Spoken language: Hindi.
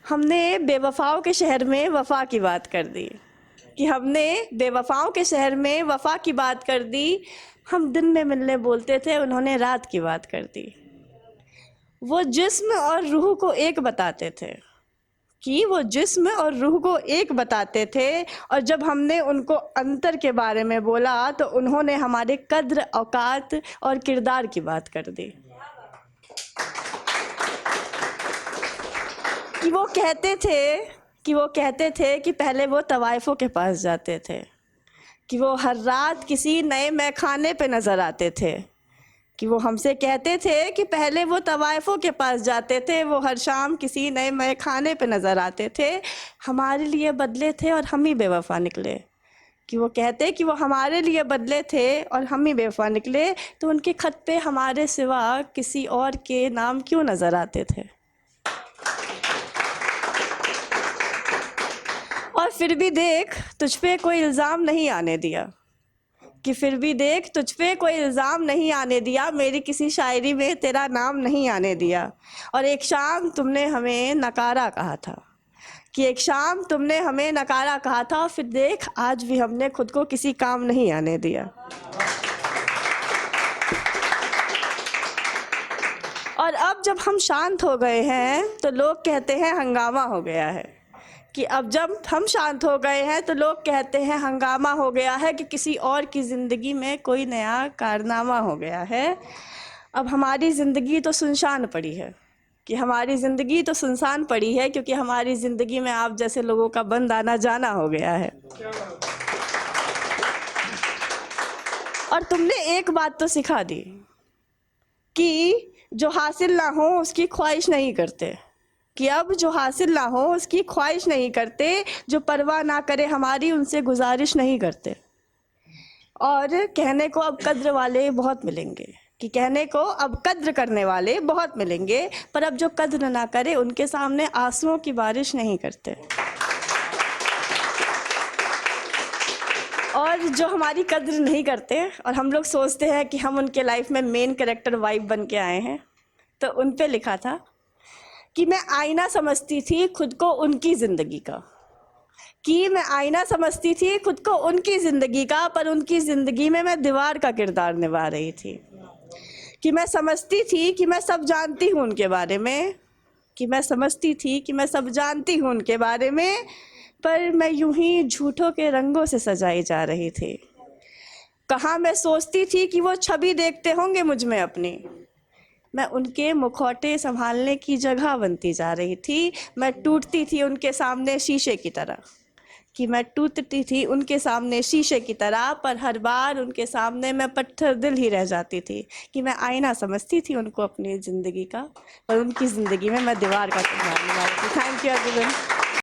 हमने बेवफाओं के शहर में वफा की बात कर दी, कि हमने बेवफाओं के शहर में वफा की बात कर दी। हम दिन में मिलने बोलते थे, उन्होंने रात की बात कर दी। वो जिस्म और रूह को एक बताते थे, कि वो जिस्म और रूह को एक बताते थे, और जब हमने उनको अंतर के बारे में बोला तो उन्होंने हमारे कद्र, औकात और किरदार की बात कर दी। कि वो कहते थे कि पहले वो तवाइफों के पास जाते थे, कि वो हर रात किसी नए मैखाने पे नज़र आते थे, कि वो हमसे कहते थे कि पहले वो तवाइफों के पास जाते थे, वो हर शाम किसी नए मैखाने पे नज़र आते थे, हमारे लिए बदले थे और हम ही बेवफा निकले। कि वो कहते कि वो हमारे लिए बदले थे और हम ही बेवफा निकले, तो उनके खत पे हमारे सिवा किसी और के नाम क्यों नज़र आते थे। और फिर भी देख तुझ पे कोई इल्ज़ाम नहीं आने दिया, कि फिर भी देख तुझ पे कोई इल्ज़ाम नहीं आने दिया, मेरी किसी शायरी में तेरा नाम नहीं आने दिया। और एक शाम तुमने हमें नकारा कहा था, कि एक शाम तुमने हमें नकारा कहा था, फिर देख आज भी हमने खुद को किसी काम नहीं आने दिया। और अब जब हम शांत हो गए हैं तो लोग कहते हैं हंगामा हो गया है, कि अब जब हम शांत हो गए हैं तो लोग कहते हैं हंगामा हो गया है, कि किसी और की ज़िंदगी में कोई नया कारनामा हो गया है। अब हमारी ज़िंदगी तो सुनसान पड़ी है, कि हमारी ज़िंदगी तो सुनसान पड़ी है, क्योंकि हमारी ज़िंदगी में आप जैसे लोगों का बंद आना जाना हो गया है। और तुमने एक बात तो सिखा दी, कि जो हासिल ना हो उसकी ख्वाहिश नहीं करते, कि अब जो हासिल ना हो उसकी ख्वाहिश नहीं करते, जो परवाह ना करे हमारी उनसे गुजारिश नहीं करते। और कहने को अब कद्र वाले बहुत मिलेंगे, कि कहने को अब कद्र करने वाले बहुत मिलेंगे, पर अब जो कद्र ना करे उनके सामने आंसुओं की बारिश नहीं करते। और जो हमारी कद्र नहीं करते और हम लोग सोचते हैं कि हम उनके लाइफ में मेन कैरेक्टर वाइफ बन के आए हैं, तो उन पे लिखा था कि मैं आईना समझती थी खुद को उनकी ज़िंदगी का, कि मैं आईना समझती थी खुद को उनकी ज़िंदगी का, पर उनकी ज़िंदगी में मैं दीवार का किरदार निभा रही थी। कि मैं समझती थी कि मैं सब जानती हूँ उनके बारे में, कि मैं समझती थी कि मैं सब जानती हूँ उनके बारे में, पर मैं यूं ही झूठों के रंगों से सजाई जा रही थी। कहाँ मैं सोचती थी कि वो छवि देखते होंगे मुझ में अपनी, मैं उनके मुखौटे संभालने की जगह बनती जा रही थी। मैं टूटती थी उनके सामने शीशे की तरह, कि मैं टूटती थी उनके सामने शीशे की तरह, पर हर बार उनके सामने मैं पत्थर दिल ही रह जाती थी। कि मैं आईना समझती थी उनको अपनी ज़िंदगी का, पर उनकी ज़िंदगी में मैं दीवार का किरदार निभा रही थी। Thank you everyone.